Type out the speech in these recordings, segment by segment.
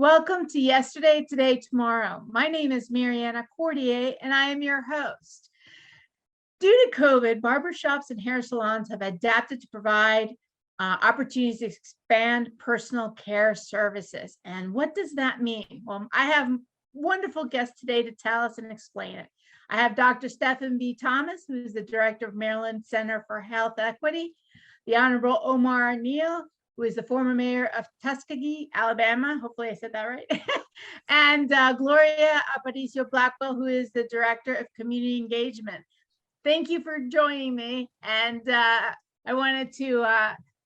Welcome to Yesterday, Today, Tomorrow. My name is Mariana Cordier, and I am your host. Due to COVID, barbershops and hair salons have adapted to provide opportunities to expand personal care services. And what does that mean? Well, I have wonderful guests today to tell us and explain it. I have Dr. Stephen B. Thomas, who is the director of Maryland Center for Health Equity, the Honorable Omar Neal, who is the former mayor of Tuskegee, Alabama. Hopefully I said that right. And Gloria Aparicio-Blackwell, who is the director of community engagement. Thank you for joining me. And I wanted to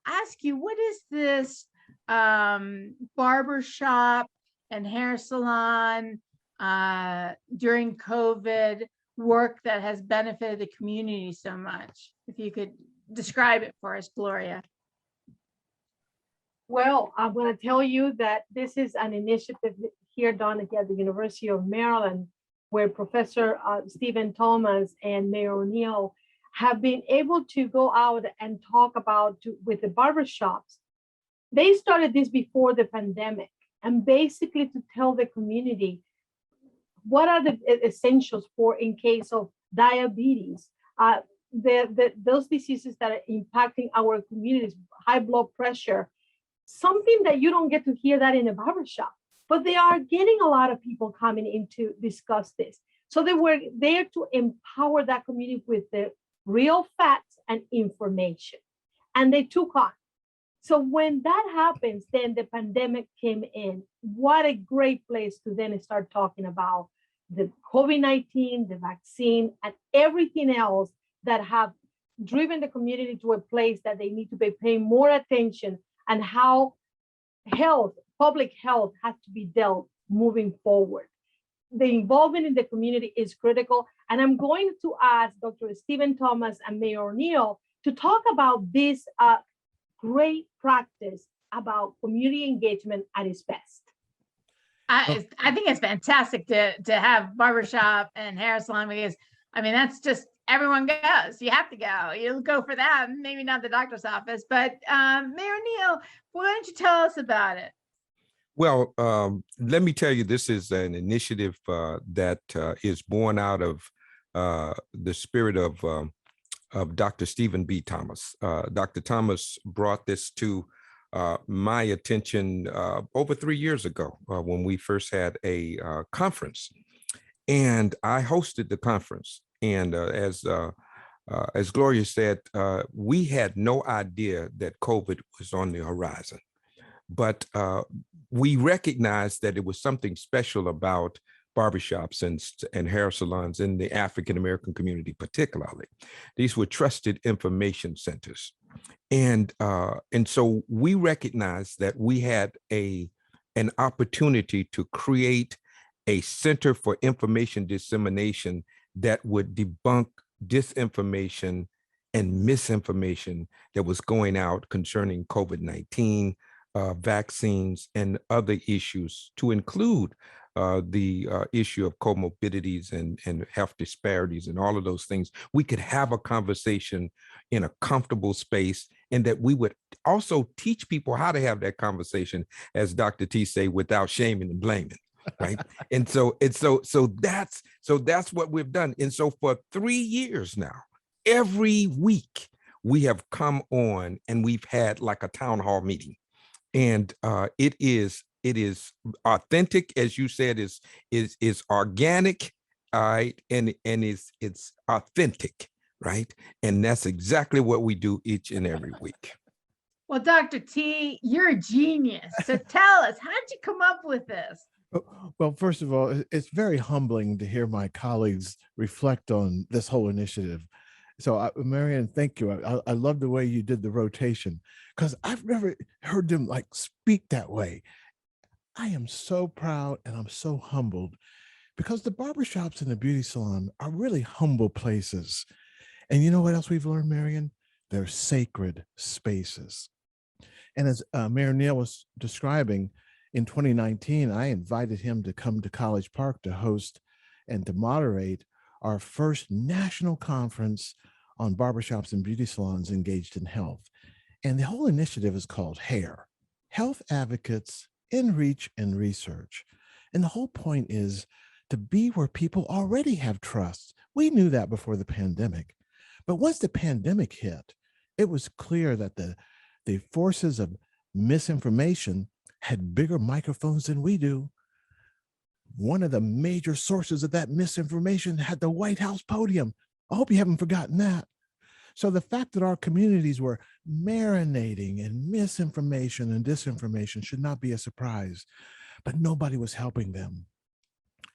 ask you, what is this barber shop and hair salon during COVID work that has benefited the community so much? If you could describe it for us, Gloria. Well, I'm going to tell you that this is an initiative here done at the University of Maryland, where Professor Stephen Thomas and Mayor Neal have been able to go out and talk about with the barbershops. They started this before the pandemic, and basically to tell the community what are the essentials for in case of diabetes, those diseases that are impacting our communities, high blood pressure, something that you don't get to hear that in a barbershop, but they are getting a lot of people coming in to discuss this. So they were there to empower that community with the real facts and information, and they took on. So when that happens, then the pandemic came in. What a great place to then start talking about the COVID-19, the vaccine, and everything else that have driven the community to a place that they need to be paying more attention and how public health has to be dealt moving forward. The involvement in the community is critical. And I'm going to ask Dr. Stephen Thomas and Mayor Neal to talk about this great practice about community engagement at its best. I think it's fantastic to have barbershop and hair salon, because I mean, that's just, everyone goes. You have to go. You'll go for that. Maybe not the doctor's office, but Mayor Neal, why don't you tell us about it? Well, let me tell you, this is an initiative that is born out of the spirit of Dr. Stephen B. Thomas. Dr. Thomas brought this to my attention over 3 years ago when we first had a conference, and I hosted the conference. And as Gloria said, we had no idea that COVID was on the horizon, but we recognized that it was something special about barbershops and hair salons in the African-American community, particularly. These were trusted information centers. And so we recognized that we had an opportunity to create a center for information dissemination that would debunk disinformation and misinformation that was going out concerning COVID-19, vaccines, and other issues, to include the issue of comorbidities and health disparities and all of those things. We could have a conversation in a comfortable space, and that we would also teach people how to have that conversation, as Dr. T say, without shaming and blaming. Right. And so that's what we've done. And so for 3 years now, every week we have come on and we've had like a town hall meeting. And it is authentic, as you said, is organic, right? And it's authentic, right? And that's exactly what we do each and every week. Well, Dr. T, you're a genius. So tell us, how did you come up with this? Well, first of all, it's very humbling to hear my colleagues reflect on this whole initiative. So, Marianne, thank you. I love the way you did the rotation, because I've never heard them like speak that way. I am so proud and I'm so humbled, because the barbershops and the beauty salon are really humble places. And you know what else we've learned, Marianne? They're sacred spaces. And as Mayor Neal was describing, in 2019, I invited him to come to College Park to host and to moderate our first national conference on barbershops and beauty salons engaged in health. And the whole initiative is called HAIR, Health Advocates in reach and research. And the whole point is to be where people already have trust. We knew that before the pandemic. But once the pandemic hit, it was clear that the forces of misinformation had bigger microphones than we do. One of the major sources of that misinformation had the White House podium. I hope you haven't forgotten that. So the fact that our communities were marinating in misinformation and disinformation should not be a surprise, but nobody was helping them.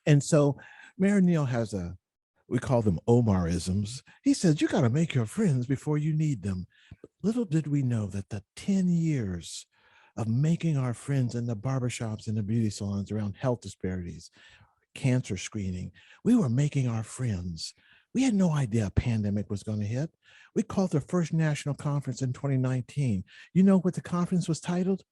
And so Mayor Neal has we call them Omarisms. He says, you got to make your friends before you need them. But little did we know that the 10 years of making our friends in the barbershops and the beauty salons around health disparities, cancer screening, we were making our friends. We had no idea a pandemic was going to hit. We called the first national conference in 2019. You know what the conference was titled?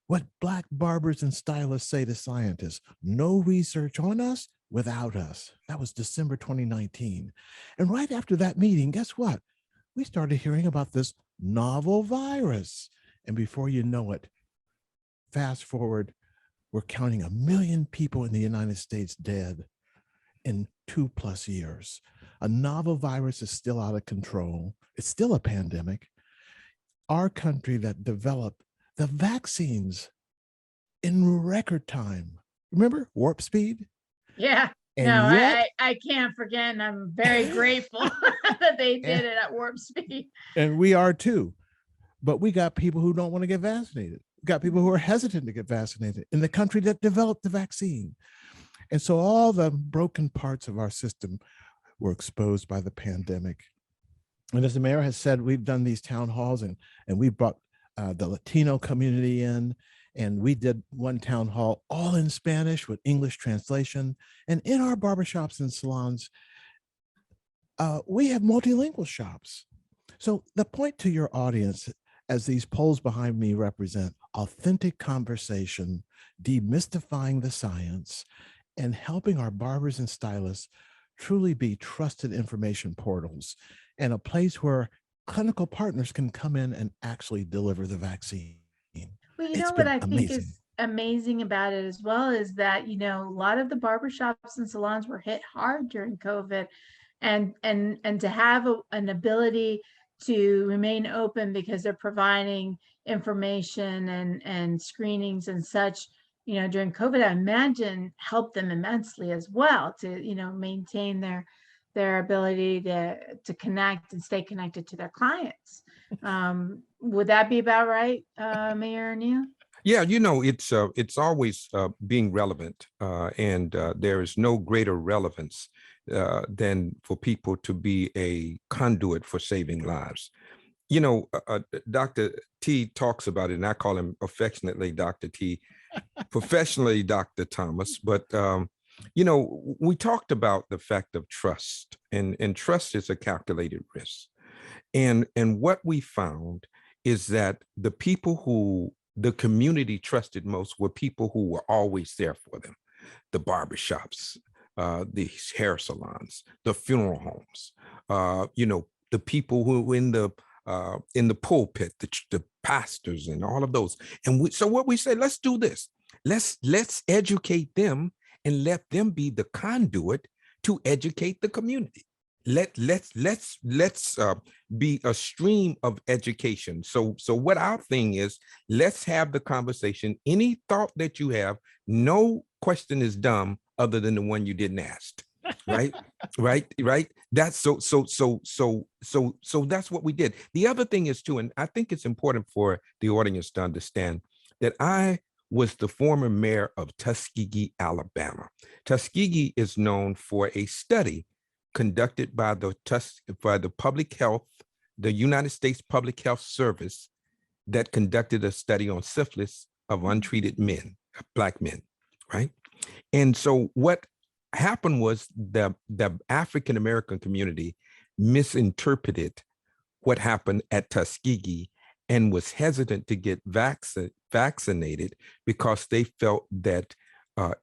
What Black barbers and stylists say to scientists: no research on us without us. That was December 2019. And right after that meeting, guess what? We started hearing about this novel virus. And before you know it, fast forward, we're counting 1 million people in the United States dead in 2+ years. A novel virus is still out of control. It's still a pandemic. Our country that developed the vaccines in record time. Remember warp speed? Yeah. And No, yet, I can't forget, and I'm very grateful that they did it at warp speed. and we are too. But we got people who don't want to get vaccinated. We got people who are hesitant to get vaccinated in the country that developed the vaccine. And so all the broken parts of our system were exposed by the pandemic. And as the mayor has said, we've done these town halls and we brought the Latino community in, and we did one town hall all in Spanish with English translation. And in our barbershops and salons, we have multilingual shops. So the point to your audience, as these polls behind me represent, authentic conversation, demystifying the science, and helping our barbers and stylists truly be trusted information portals and a place where clinical partners can come in and actually deliver the vaccine. Well, you It's know what been I think amazing. is amazing about it as well is that, you know, a lot of the barbershops and salons were hit hard during COVID, and to have an ability to remain open because they're providing information and screenings and such, you know, during COVID, I imagine helped them immensely as well to, you know, maintain their ability to connect and stay connected to their clients. Would that be about right, Mayor Neal? Yeah, you know, it's always being relevant, and there is no greater relevance than for people to be a conduit for saving lives. You know, Dr. T talks about it, and I call him affectionately Dr. T, professionally Dr. Thomas. But you know, we talked about the fact of trust, and trust is a calculated risk. And what we found is that the people who the community trusted most were people who were always there for them: the barbershops, the hair salons, the funeral homes, you know, the people who were in the pulpit, the pastors, and all of those. And so what we say, let's do this. Let's educate them and let them be the conduit to educate the community. Let's be a stream of education. So what our thing is, let's have the conversation. Any thought that you have, no question is dumb other than the one you didn't ask. Right. That's so that's what we did. The other thing is too, and I think it's important for the audience to understand that I was the former mayor of Tuskegee, Alabama. Tuskegee is known for a study conducted by the public health, the United States Public Health Service, that conducted a study on syphilis of untreated men, Black men, right? And so what happened was the African-American community misinterpreted what happened at Tuskegee and was hesitant to get vaccinated because they felt that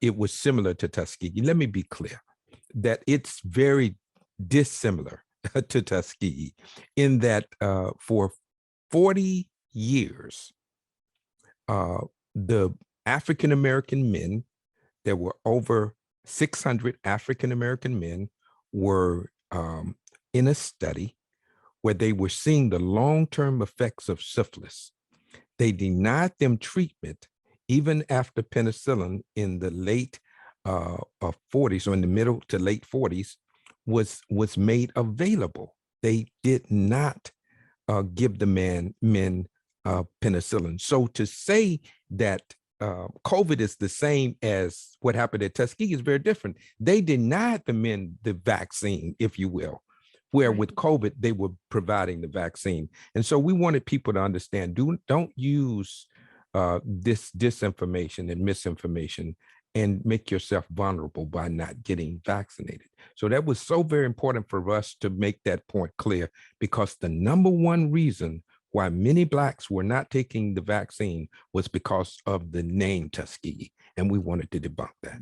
it was similar to Tuskegee. Let me be clear that it's very dissimilar to Tuskegee in that for 40 years, the African-American men, there were over 600 African-American men were in a study where they were seeing the long-term effects of syphilis. They denied them treatment even after penicillin in the late 40s, or in the middle to late 40s, was made available. They did not give the men penicillin. So to say that COVID is the same as what happened at Tuskegee is very different. They denied the men the vaccine, if you will, where with COVID, they were providing the vaccine. And so we wanted people to understand, don't use this disinformation and misinformation and make yourself vulnerable by not getting vaccinated. So that was so very important for us to make that point clear, because the number one reason why many Blacks were not taking the vaccine was because of the name Tuskegee, and we wanted to debunk that.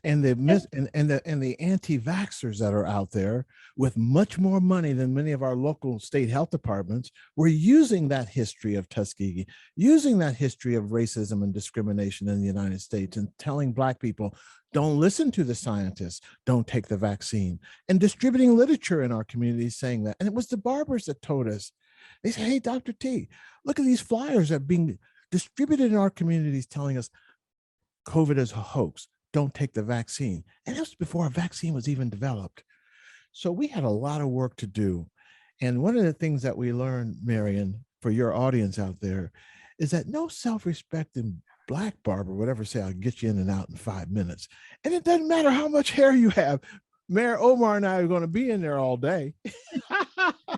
And the anti-vaxxers that are out there with much more money than many of our local state health departments were using that history of Tuskegee, using that history of racism and discrimination in the United States, and telling Black people, don't listen to the scientists, don't take the vaccine, and distributing literature in our communities saying that. And it was the Barbers that told us. They say, hey, Dr. T, look at these flyers that are being distributed in our communities telling us COVID is a hoax. Don't take the vaccine. And that was before a vaccine was even developed. So we had a lot of work to do. And one of the things that we learned, Marion, for your audience out there, is that no self-respecting Black barber would ever say, I'll get you in and out in 5 minutes. And it doesn't matter how much hair you have. Mayor Omar and I are going to be in there all day.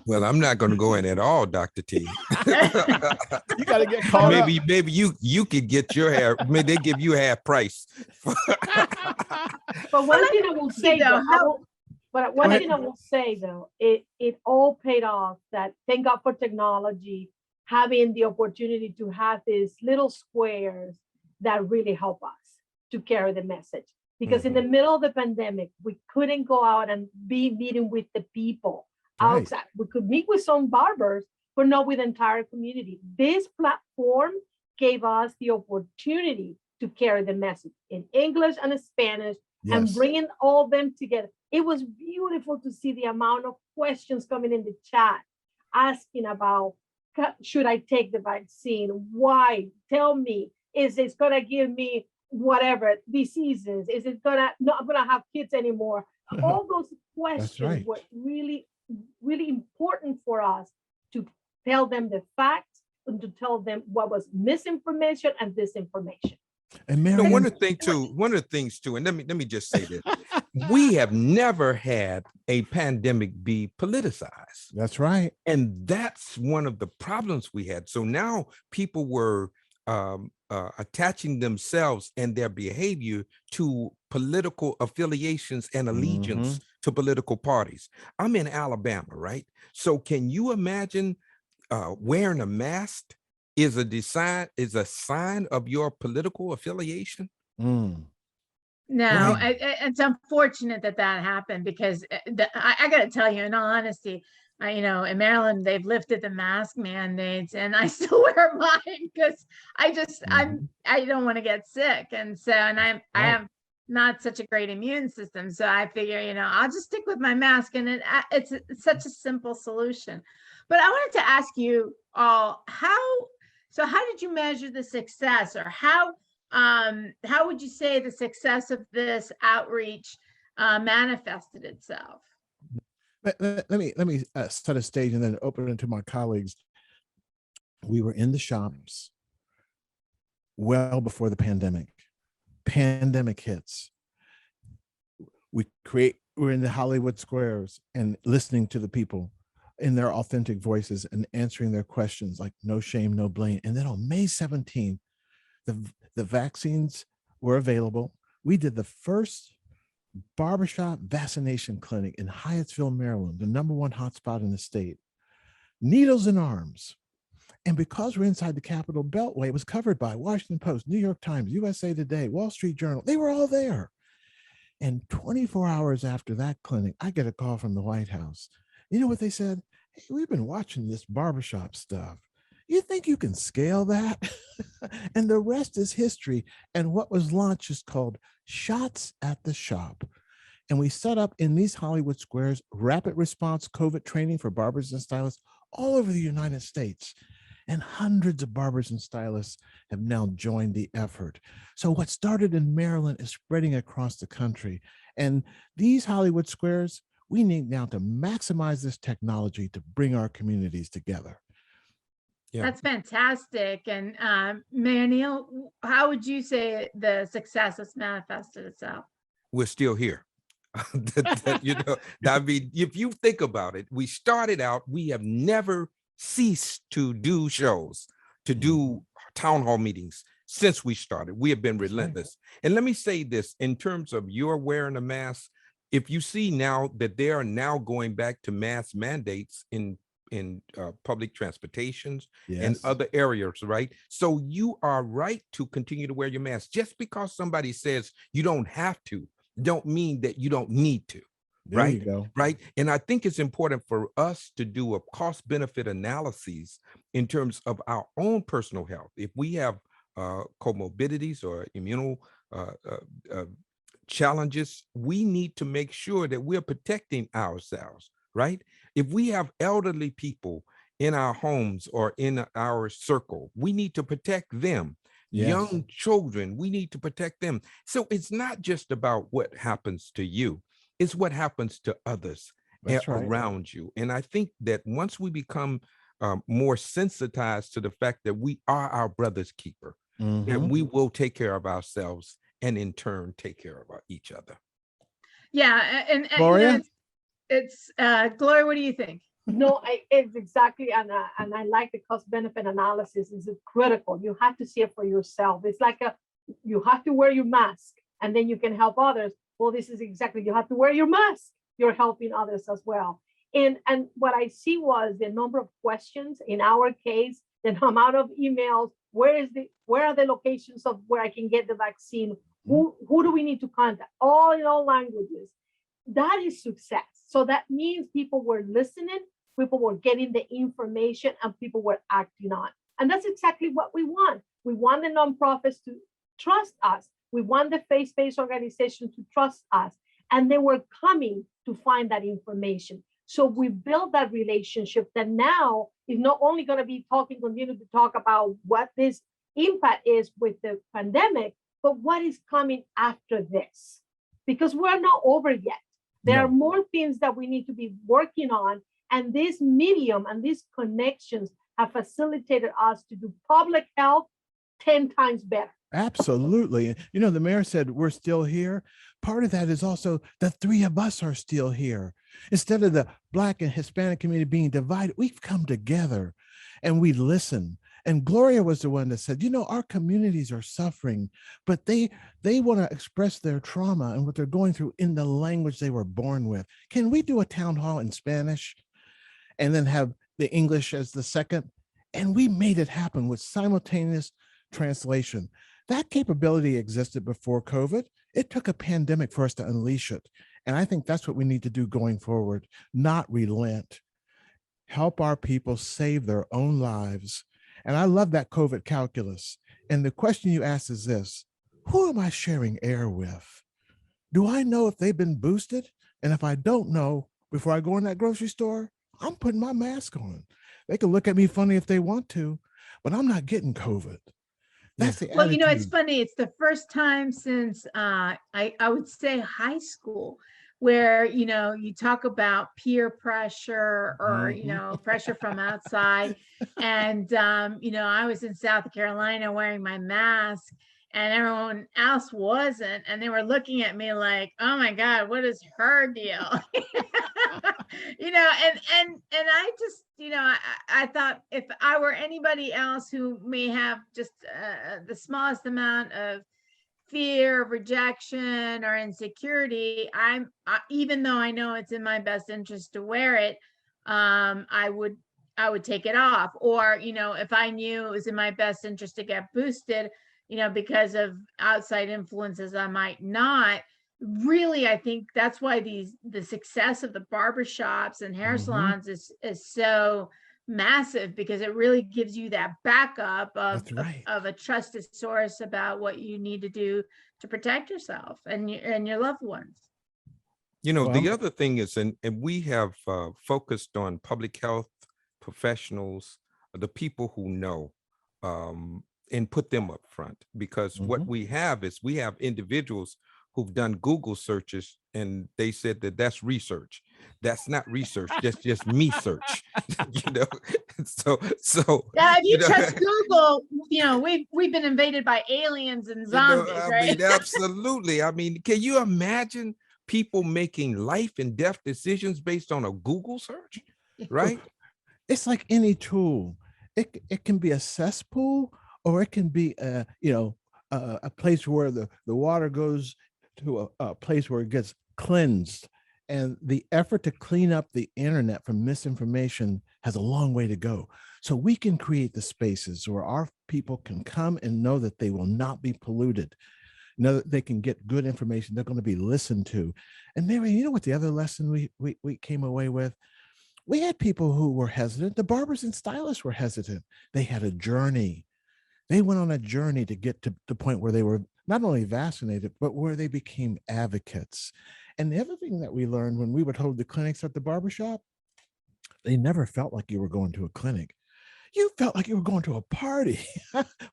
Well, I'm not going to go in at all, Dr. T. You got to get caught maybe, up. Maybe you could get your hair. Maybe they give you half price. But one thing I will say, though, it all paid off. That thank God for technology, having the opportunity to have these little squares that really help us to carry the message. Because in the middle of the pandemic, we couldn't go out and be meeting with the people outside. We could meet with some barbers, but not with the entire community. This platform gave us the opportunity to carry the message in English and Spanish, and bringing all them together. It was beautiful to see the amount of questions coming in the chat, asking about, should I take the vaccine? Why? Tell me, is it gonna give me whatever diseases? Is it not gonna have kids anymore? All those questions were really, really important for us to tell them the facts and to tell them what was misinformation and disinformation. And Marion, one of the things too, and let me just say this: we have never had a pandemic be politicized. That's right. And that's one of the problems we had. So now people were attaching themselves and their behavior to political affiliations and allegiance to political parties. I'm in Alabama, right? So can you imagine wearing a mask is a sign of your political affiliation? No, it's unfortunate that happened, because I got to tell you, in all honesty, in Maryland, they've lifted the mask mandates, and I still wear mine because I don't want to get sick. And so, I have not such a great immune system. So I figure, I'll just stick with my mask, and it's such a simple solution. But I wanted to ask you all, how did you measure the success, or how would you say the success of this outreach manifested itself? Let me set a stage and then open it to my colleagues. We were in the shops well before the pandemic. Pandemic hits. We're in the Hollywood squares and listening to the people in their authentic voices and answering their questions like no shame, no blame. And then on May 17th, the vaccines were available. We did the first barbershop vaccination clinic in Hyattsville, Maryland, the #1 hotspot in the state. Needles in arms. And because we're inside the Capitol Beltway, it was covered by Washington Post, New York Times, USA Today, Wall Street Journal. They were all there. And 24 hours after that clinic, I get a call from the White House. You know what they said? Hey, we've been watching this barbershop stuff. You think you can scale that? And the rest is history. And what was launched is called Shots at the Shop. And we set up in these Hollywood squares rapid response COVID training for barbers and stylists all over the United States. And hundreds of barbers and stylists have now joined the effort. So what started in Maryland is spreading across the country. And these Hollywood squares, we need now to maximize this technology to bring our communities together. Yeah. That's fantastic. And Mayor Neal, how would you say the success has manifested itself? We're still here. I mean, if you think about it, we started out, we have never ceased to do shows, to do town hall meetings since we started. We have been relentless. And let me say this, in terms of your wearing a mask, if you see now that they are now going back to mask mandates in public transportations and other areas, right? So you are right to continue to wear your mask. Just because somebody says you don't have to, don't mean that you don't need to. There right? you go. Right. And I think it's important for us to do a cost benefit analysis in terms of our own personal health. If we have comorbidities or immune challenges, we need to make sure that we're protecting ourselves, right? If we have elderly people in our homes or in our circle, we need to protect them. Yes. Young children, we need to protect them. So it's not just about what happens to you. It's what happens to others around you. And I think that once we become more sensitized to the fact that we are our brother's keeper, that we will take care of ourselves and in turn take care of each other. Yeah, and Gloria? It's Gloria, what do you think? No, it's exactly, and I like the cost benefit analysis. Is critical. You have to see it for yourself. It's like you have to wear your mask, and then you can help others. Well, this is exactly, you have to wear your mask. You're helping others as well. And what I see was the number of questions in our case, the amount of emails. Where are the locations of where I can get the vaccine? Who do we need to contact? All in all languages. That is success. So that means people were listening, people were getting the information, and people were acting on. And that's exactly what we want. We want the nonprofits to trust us. We want the faith-based organizations to trust us. And they were coming to find that information. So we built that relationship that now is not only going to be continue to talk about what this impact is with the pandemic, but what is coming after this. Because we're not over yet. There are more things that we need to be working on. And this medium and these connections have facilitated us to do public health 10 times better. Absolutely. You know, the mayor said we're still here. Part of that is also the three of us are still here. Instead of the Black and Hispanic community being divided, we've come together and we listen. And Gloria was the one that said, you know, our communities are suffering, but they want to express their trauma and what they're going through in the language they were born with. Can we do a town hall in Spanish and then have the English as the second? And we made it happen with simultaneous translation. That capability existed before COVID. It took a pandemic for us to unleash it. And I think that's what we need to do going forward, not relent. Help our people save their own lives. And I love that COVID calculus. And the question you asked is this: who am I sharing air with? Do I know if they've been boosted? And if I don't know, before I go in that grocery store, I'm putting my mask on. They can look at me funny if they want to, but I'm not getting COVID. That's the Well, you know, it's attitude. funny. It's the first time since I would say high school where, you know, you talk about peer pressure or, you know, pressure from outside. And, you know, I was in South Carolina wearing my mask and everyone else wasn't. And they were looking at me like, oh my God, what is her deal? You know, and I just, you know, I thought if I were anybody else who may have just the smallest amount of fear, rejection, or insecurity, even though I know it's in my best interest to wear it, I would take it off. Or, you know, if I knew it was in my best interest to get boosted, you know, because of outside influences, I might not. Really, I think that's why the success of the barbershops and hair salons is so massive because it really gives you that backup of, That's right. of a trusted source about what you need to do to protect yourself and your loved ones. You know, Well, the other thing is, and we have focused on public health professionals, the people who know, and put them up front, because what we have is we have individuals who've done Google searches and they said that that's research. That's not research. That's just me search. You know, so Yeah, if you know, trust Google, we've been invaded by aliens and you know, zombies, I right? mean, absolutely. I mean, can you imagine people making life and death decisions based on a Google search, right? it's like any tool. It can be a cesspool, or it can be a place where the water goes to a place where it gets cleansed. And the effort to clean up the internet from misinformation has a long way to go. So we can create the spaces where our people can come and know that they will not be polluted, know that they can get good information, they're going to be listened to. And Mary, you know what the other lesson we came away with? We had people who were hesitant. The barbers and stylists were hesitant. They had a journey. They went on a journey to get to the point where they were not only vaccinated, but where they became advocates. And the other thing that we learned when we would hold the clinics at the barbershop, they never felt like you were going to a clinic. You felt like you were going to a party.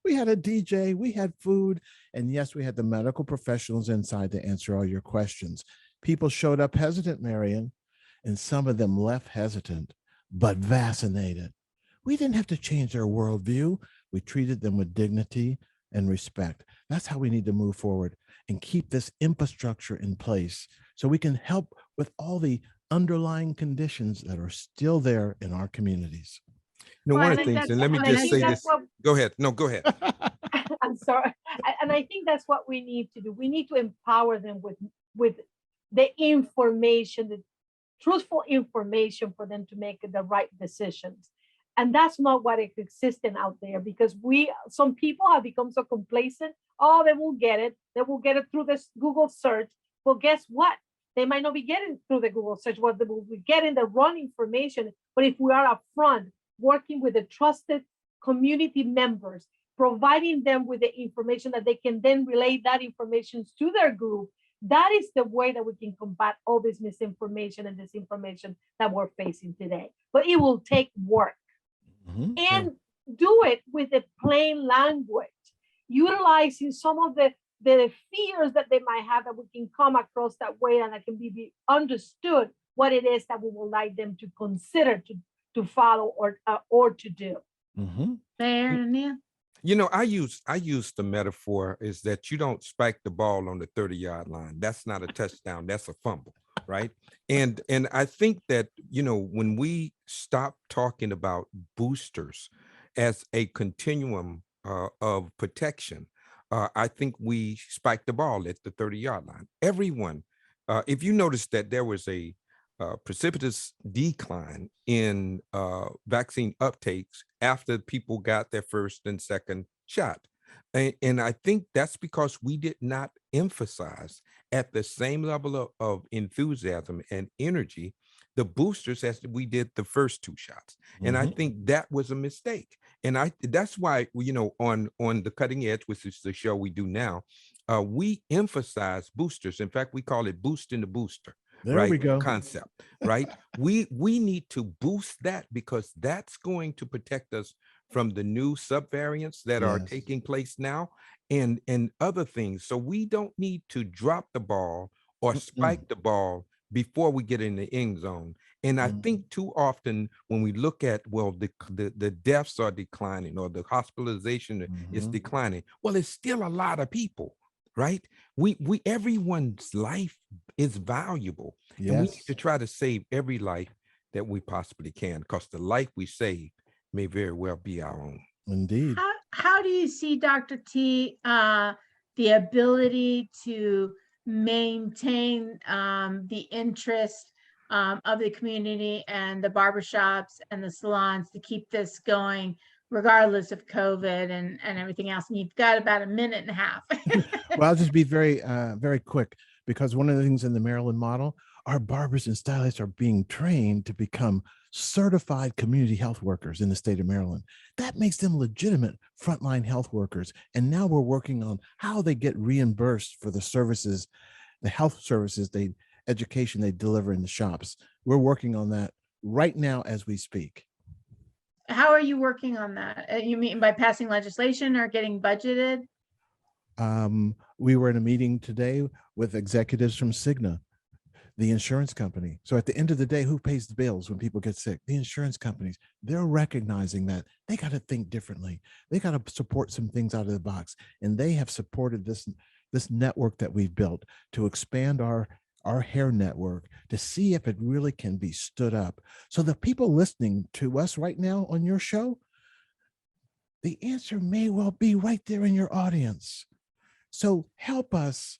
We had a DJ, we had food, and yes, we had the medical professionals inside to answer all your questions. People showed up hesitant, Marion, and some of them left hesitant, but vaccinated. We didn't have to change their worldview. We treated them with dignity and respect. That's how we need to move forward and keep this infrastructure in place so we can help with all the underlying conditions that are still there in our communities. You know, Well, one and of the things, that's- and let me and I just think say that's this. what- Go ahead. No, go ahead. I'm sorry. And I think that's what we need to do. We need to empower them with the information, the truthful information for them to make the right decisions. And that's not what is existing out there, because some people have become so complacent. Oh, they will get it. They will get it through this Google search. Well, guess what? They might not be getting through the Google search. What they will be getting the wrong information. But if we are upfront, working with the trusted community members, providing them with the information that they can then relay that information to their group, that is the way that we can combat all this misinformation and disinformation that we're facing today. But it will take work. And do it with a plain language, utilizing some of the fears that they might have, that we can come across that way and that can be understood what it is that we would like them to consider to follow or to do. Mayor Neal? You know, I use the metaphor is that you don't spike the ball on the 30-yard line. That's not a touchdown. That's a fumble, right? And I think that, you know, when we stop talking about boosters as a continuum of protection, I think we spiked the ball at the 30-yard line. Everyone, if you notice that there was a precipitous decline in vaccine uptakes after people got their first and second shot. And I think that's because we did not emphasize at the same level of enthusiasm and energy the boosters as we did the first two shots. And I think that was a mistake. And that's why, you know, on the Cutting Edge, which is the show we do now, we emphasize boosters. In fact, we call it boosting the booster. There we go. Concept, right? we need to boost that, because that's going to protect us from the new subvariants that are taking place now and other things. So we don't need to drop the ball or spike the ball before we get in the end zone. And I think too often when we look at, well, the deaths are declining or the hospitalization is declining. Well, it's still a lot of people. Right? Everyone's life is valuable. And we need to try to save every life that we possibly can, because the life we save may very well be our own. Indeed. How do you see, Dr. T, the ability to maintain the interest of the community and the barbershops and the salons to keep this going regardless of COVID and everything else? And you've got about a minute and a half. Well, I'll just be very, very quick, because one of the things in the Maryland model, our barbers and stylists are being trained to become certified community health workers in the state of Maryland. That makes them legitimate frontline health workers. And now we're working on how they get reimbursed for the services, the health services, education they deliver in the shops. We're working on that right now as we speak. How are you working on that? You mean by passing legislation or getting budgeted? We were in a meeting today with executives from Cigna, the insurance company. So at the end of the day, who pays the bills when people get sick? The insurance companies. They're recognizing that they got to think differently. They got to support some things out of the box. And they have supported this network that we've built to expand our hair network to see if it really can be stood up. So the people listening to us right now on your show, the answer may well be right there in your audience. So help us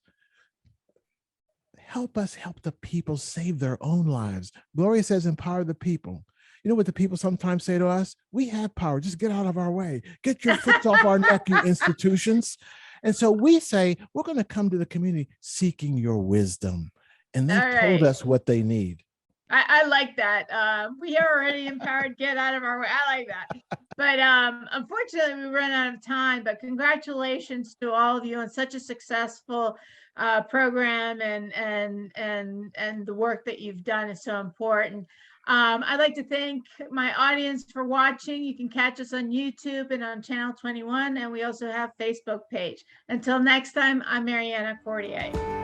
help the people save their own lives. Gloria says, empower the people. You know what the people sometimes say to us? We have power, just get out of our way. Get your foot off our neck, you institutions. And so we say, we're going to come to the community seeking your wisdom. And they've told us what they need. I like that. We are already empowered, get out of our way. I like that. But unfortunately, we ran out of time. But congratulations to all of you on such a successful program, and the work that you've done is so important. I'd like to thank my audience for watching. You can catch us on YouTube and on Channel 21, and we also have a Facebook page. Until next time, I'm Mariana Cordier.